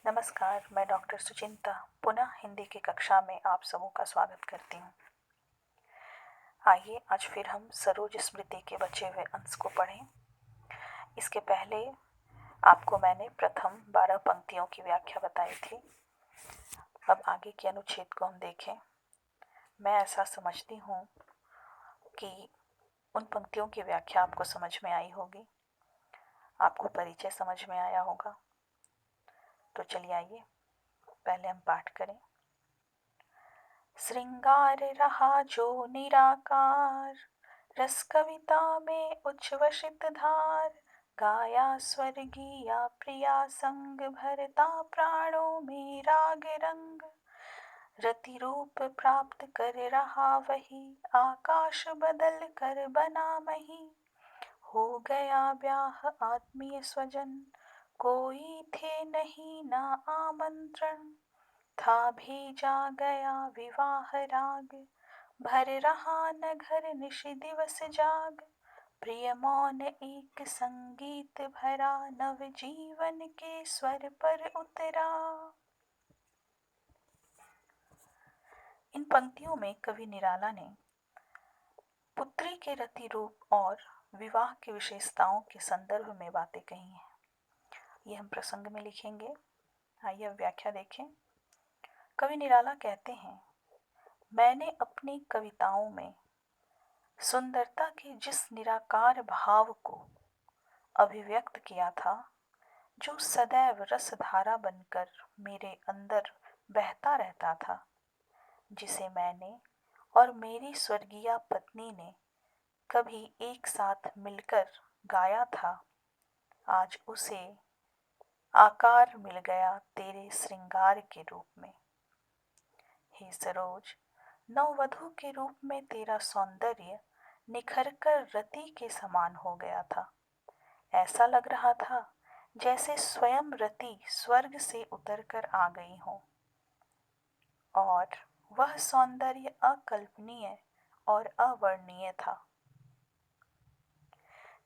नमस्कार, मैं डॉक्टर सुचिंता पुनः हिंदी की कक्षा में आप सबों का स्वागत करती हूँ। आइए आज फिर हम सरोज स्मृति के बचे हुए अंश को पढ़ें। इसके पहले आपको मैंने प्रथम 12 पंक्तियों की व्याख्या बताई थी। अब आगे के अनुच्छेद को हम देखें। मैं ऐसा समझती हूँ कि उन पंक्तियों की व्याख्या आपको समझ में आई होगी, आपको परिचय समझ में आया होगा। तो चलिए आइए पहले हम पाठ करें। श्रृंगार रहा जो निराकार, रस कविता में उच्छ्वसित धार, गाया स्वर्गीया प्रिया संग, भरता प्राणों में राग रंग। रति रूप प्राप्त कर रहा वही, आकाश बदल कर बना मही। हो गया ब्याह आत्मीय स्वजन, कोई थे नहीं ना आमंत्रण। था भेजा गया विवाह राग, भर रहा न घर निशि दिवस जाग। प्रिय मौन एक संगीत भरा, नव जीवन के स्वर पर उतरा। इन पंक्तियों में कवि निराला ने पुत्री के रति रूप और विवाह की विशेषताओं के संदर्भ में बातें कही हैं। ये हम प्रसंग में लिखेंगे। आइए अब व्याख्या देखें। कवि निराला कहते हैं, मैंने अपनी कविताओं में सुंदरता के जिस निराकार भाव को अभिव्यक्त किया था, जो सदैव रसधारा बनकर मेरे अंदर बहता रहता था, जिसे मैंने और मेरी स्वर्गीय पत्नी ने कभी एक साथ मिलकर गाया था, आज उसे आकार मिल गया तेरे श्रृंगार के रूप में। हे सरोज, नववधू के रूप में तेरा सौंदर्य निखरकर रति के समान हो गया था। ऐसा लग रहा था जैसे स्वयं रति स्वर्ग से उतरकर आ गई हो, और वह सौंदर्य अकल्पनीय और अवर्णनीय था।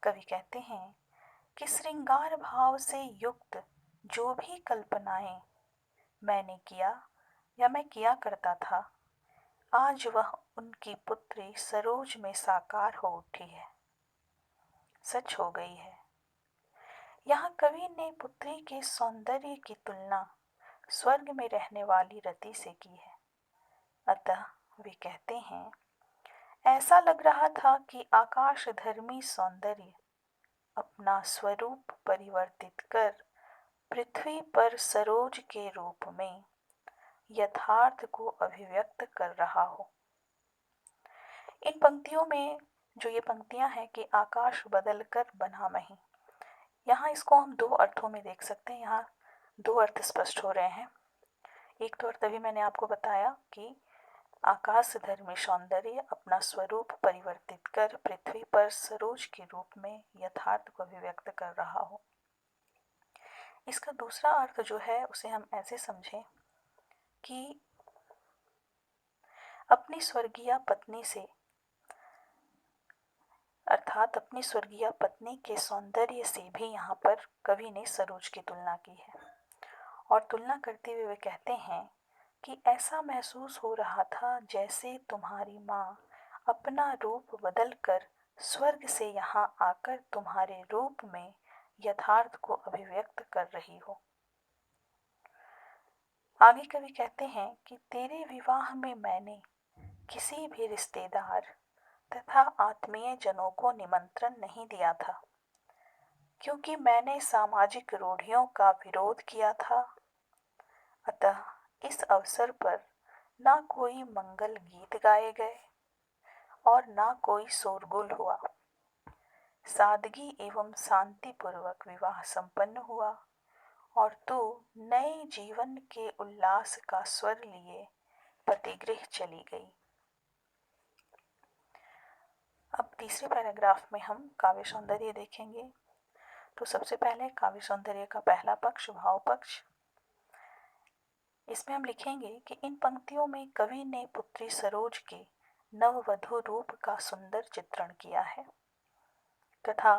कवि कहते हैं कि श्रृंगार भाव से युक्त जो भी कल्पनाएं मैंने किया या मैं किया करता था, आज वह उनकी पुत्री सरोज में साकार हो उठी है, सच हो गई है। यहाँ कवि ने पुत्री के सौंदर्य की तुलना स्वर्ग में रहने वाली रति से की है। अतः वे कहते हैं, ऐसा लग रहा था कि आकाश धर्मी सौंदर्य अपना स्वरूप परिवर्तित कर पृथ्वी पर सरोज के रूप में यथार्थ को अभिव्यक्त कर रहा हो। इन पंक्तियों में जो ये पंक्तियां हैं कि आकाश बदल कर बना मही, यहाँ इसको हम दो अर्थों में देख सकते हैं। यहाँ दो अर्थ स्पष्ट हो रहे हैं। एक तो अर्थ अभी मैंने आपको बताया कि आकाश धर्मी सौंदर्य अपना स्वरूप परिवर्तित कर पृथ्वी पर सरोज के रूप में यथार्थ को अभिव्यक्त कर रहा हो। इसका दूसरा अर्थ जो है उसे हम ऐसे समझें कि अपनी स्वर्गीय पत्नी से, अर्थात अपनी स्वर्गीय पत्नी के सौंदर्य से भी यहाँ पर कवि ने सरोज की तुलना की है। और तुलना करते हुए वे कहते हैं कि ऐसा महसूस हो रहा था जैसे तुम्हारी माँ अपना रूप बदल कर स्वर्ग से यहाँ आकर तुम्हारे रूप में यथार्थ को अभिव्यक्त कर रही हो। आगे कवि कहते हैं कि तेरे विवाह में मैंने किसी भी रिश्तेदार तथा आत्मीय जनों को निमंत्रण नहीं दिया था, क्योंकि मैंने सामाजिक रूढ़ियों का विरोध किया था। अतः इस अवसर पर ना कोई मंगल गीत गाए गए और ना कोई शोरगुल हुआ। सादगी एवं शांतिपूर्वक विवाह संपन्न हुआ और तू नए जीवन के उल्लास का स्वर लिए पतिगृह चली गई। अब तीसरे पैराग्राफ में हम काव्य सौंदर्य देखेंगे। तो सबसे पहले काव्य सौंदर्य का पहला पक्ष, भाव पक्ष। इसमें हम लिखेंगे कि इन पंक्तियों में कवि ने पुत्री सरोज के नववधु रूप का सुंदर चित्रण किया है तथा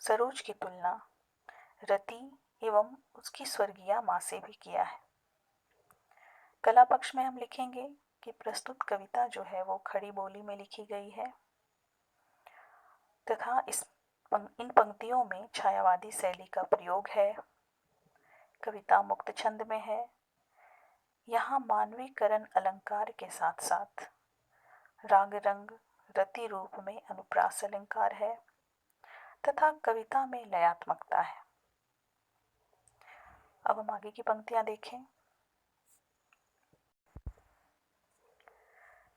सरोज की तुलना रति एवं उसकी स्वर्गीय माँ से भी किया है। कला पक्ष में हम लिखेंगे कि प्रस्तुत कविता जो है वो खड़ी बोली में लिखी गई है तथा इन पंक्तियों में छायावादी शैली का प्रयोग है। कविता मुक्त छंद में है। यहाँ मानवीकरण अलंकार के साथ साथ राग रंग रति रूप में अनुप्रास अलंकार है तथा कविता में लयात्मकता है। अब हम आगे की पंक्तियां देखें।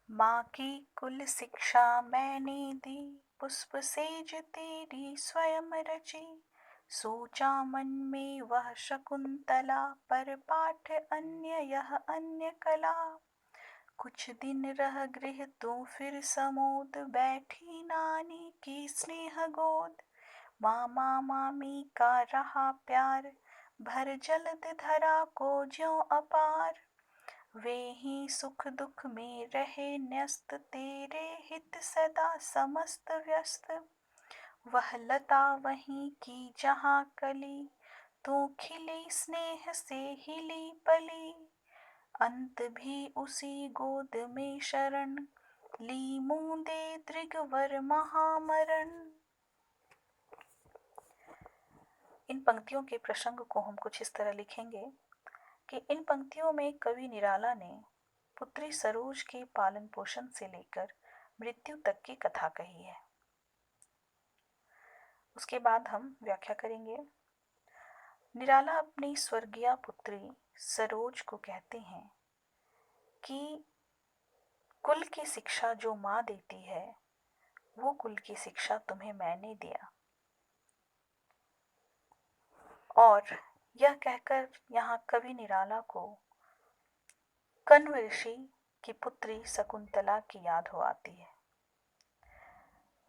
माँ की कुल शिक्षा मैंने दी, पुष्प सेज तेरी स्वयं रची, सोचा मन में वह शकुंतला, पर पाठ अन्य यह अन्य कला। कुछ दिन रह गृह तू फिर समोद, बैठी नानी की स्नेह गोद। मामा मामी का रहा प्यार, भर जलद धरा को ज्यों अपार। वे ही सुख दुख में रहे न्यस्त, तेरे हित सदा समस्त व्यस्त। वह लता वहीं की जहाँ कली, तू खिली स्नेह से हिली पली। अंत भी उसी गोद में शरण, ली मूंदे दृगवर महामरण। इन पंक्तियों के प्रसंग को हम कुछ इस तरह लिखेंगे कि इन पंक्तियों में कवि निराला ने पुत्री सरोज के पालन पोषण से लेकर मृत्यु तक की कथा कही है। उसके बाद हम व्याख्या करेंगे। निराला अपनी स्वर्गीय पुत्री सरोज को कहते हैं कि कुल की शिक्षा जो माँ देती है वो कुल की शिक्षा तुम्हें मैंने दिया। और यह कहकर यहाँ कवि निराला को कण्व ऋषि की पुत्री शकुंतला की याद हो आती है।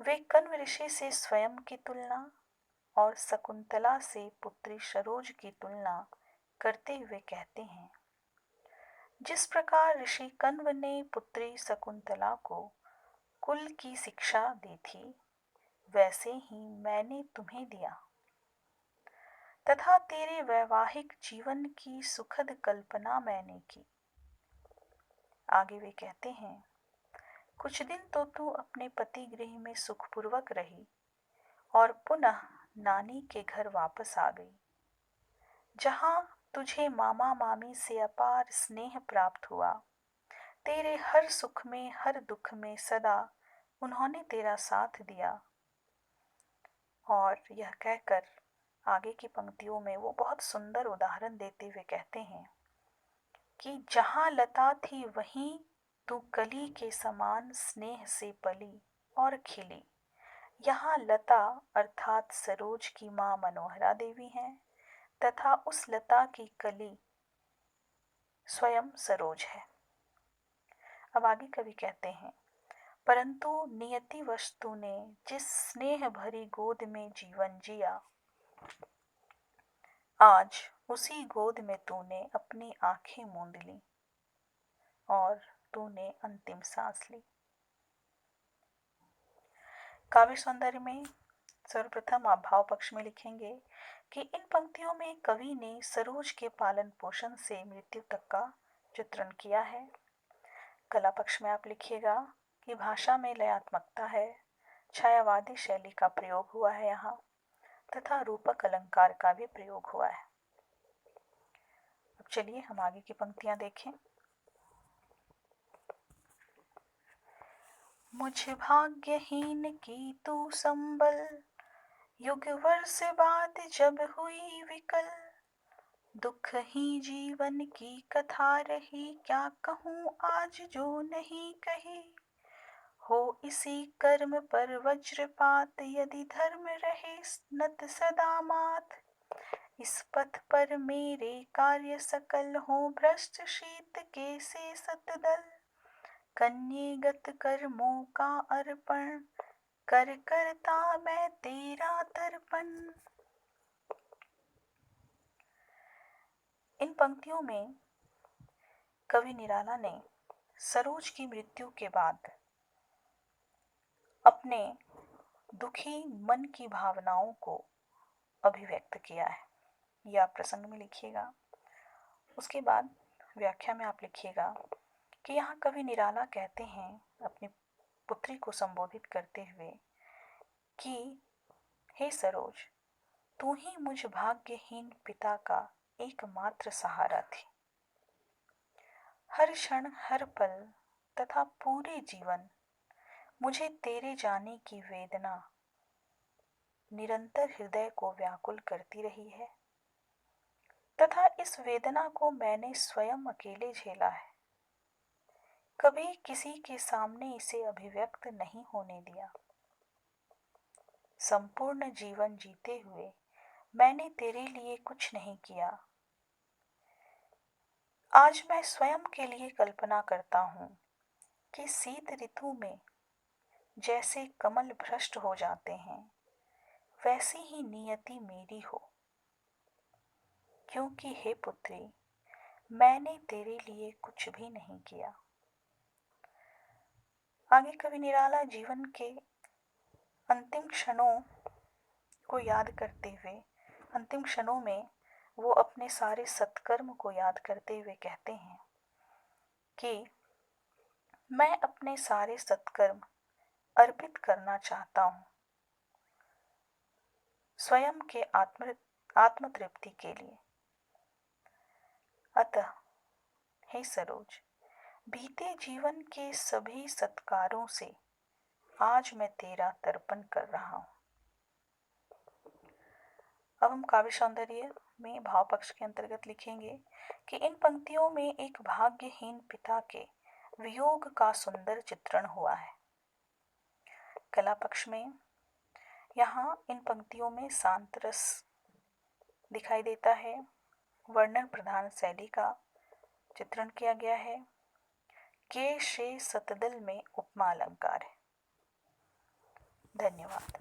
वे कण्व ऋषि से स्वयं की तुलना और शकुंतला से पुत्री सरोज की तुलना करते हुए कहते हैं, जिस प्रकार ऋषि कण्व ने पुत्री शकुंतला को कुल की शिक्षा दी थी, वैसे ही मैंने तुम्हें दिया तथा तेरे वैवाहिक जीवन की सुखद कल्पना मैंने की। आगे वे कहते हैं, कुछ दिन तो तू अपने पति गृह में सुखपूर्वक रही और पुनः नानी के घर वापस आ गई, जहां तुझे मामा मामी से अपार स्नेह प्राप्त हुआ। तेरे हर सुख में हर दुख में सदा उन्होंने तेरा साथ दिया। और यह कहकर आगे की पंक्तियों में वो बहुत सुंदर उदाहरण देते हुए कहते हैं कि जहाँ लता थी वहीं तू कली के समान स्नेह से पली और खिली। यहाँ लता अर्थात सरोज की माँ मनोहरा देवी हैं तथा उस लता की कली स्वयं सरोज है। अब आगे कवि कहते हैं, परंतु नियति वस्तु ने जिस स्नेह भरी गोद में जीवन जिया, आज उसी गोद में तूने अपनी आंखें मूंद ली और तूने अंतिम सांस ली। काव्य सौंदर्य में सर्वप्रथम आप भाव पक्ष में लिखेंगे कि इन पंक्तियों में कवि ने सरोज के पालन पोषण से मृत्यु तक का चित्रण किया है। कला पक्ष में आप लिखिएगा कि भाषा में लयात्मकता है, छायावादी शैली का प्रयोग हुआ है यहाँ तथा रूपक अलंकार का भी प्रयोग हुआ है। अब चलिए हम आगे की पंक्तियां देखें। मुझ भाग्यहीन की तू संबल, युग वर्ष बाद जब हुई विकल। दुख ही जीवन की कथा रही, क्या कहूँ आज जो नहीं कही। हो इसी कर्म पर वज्रपात, यदि धर्म रहे नत सदा मात। इस पथ पर मेरे कार्य सकल, हो भ्रष्ट शीत के से सतदल। कन्येगत कर्मों का अर्पण, कर करता मैं तेरा तर्पण। इन पंक्तियों में कवि निराला ने सरोज की मृत्यु के बाद अपने दुखी मन की भावनाओं को अभिव्यक्त किया है। या प्रसंग में लिखिएगा। उसके बाद व्याख्या में आप लिखिएगा कि यहाँ कवि निराला कहते हैं अपनी पुत्री को संबोधित करते हुए कि हे सरोज, तू ही मुझ भाग्यहीन पिता का एकमात्र सहारा थी। हर क्षण, हर पल तथा पूरे जीवन मुझे तेरे जाने की वेदना निरंतर हृदय को व्याकुल करती रही है तथा इस वेदना को मैंने स्वयं अकेले झेला है। कभी किसी के सामने इसे अभिव्यक्त नहीं होने दिया। संपूर्ण जीवन जीते हुए मैंने तेरे लिए कुछ नहीं किया। आज मैं स्वयं के लिए कल्पना करता हूँ कि शीत ऋतु में जैसे कमल भ्रष्ट हो जाते हैं, वैसी ही नियति मेरी हो, क्योंकि हे पुत्री, मैंने तेरे लिए कुछ भी नहीं किया। आगे कवि निराला जीवन के अंतिम क्षणों को याद करते हुए, अंतिम क्षणों में वो अपने सारे सत्कर्म को याद करते हुए कहते हैं कि मैं अपने सारे सत्कर्म अर्पित करना चाहता हूँ स्वयं के आत्मतृप्ति के लिए। अतः हे सरोज, बीते जीवन के सभी सत्कारों से आज मैं तेरा तर्पण कर रहा हूँ। अब हम काव्य सौंदर्य में भाव पक्ष के अंतर्गत लिखेंगे कि इन पंक्तियों में एक भाग्यहीन पिता के वियोग का सुंदर चित्रण हुआ है। कला पक्ष में यहाँ इन पंक्तियों में शांत रस दिखाई देता है, वर्णन प्रधान शैली का चित्रण किया गया है। के शे सतदल में उपमा अलंकार है। धन्यवाद।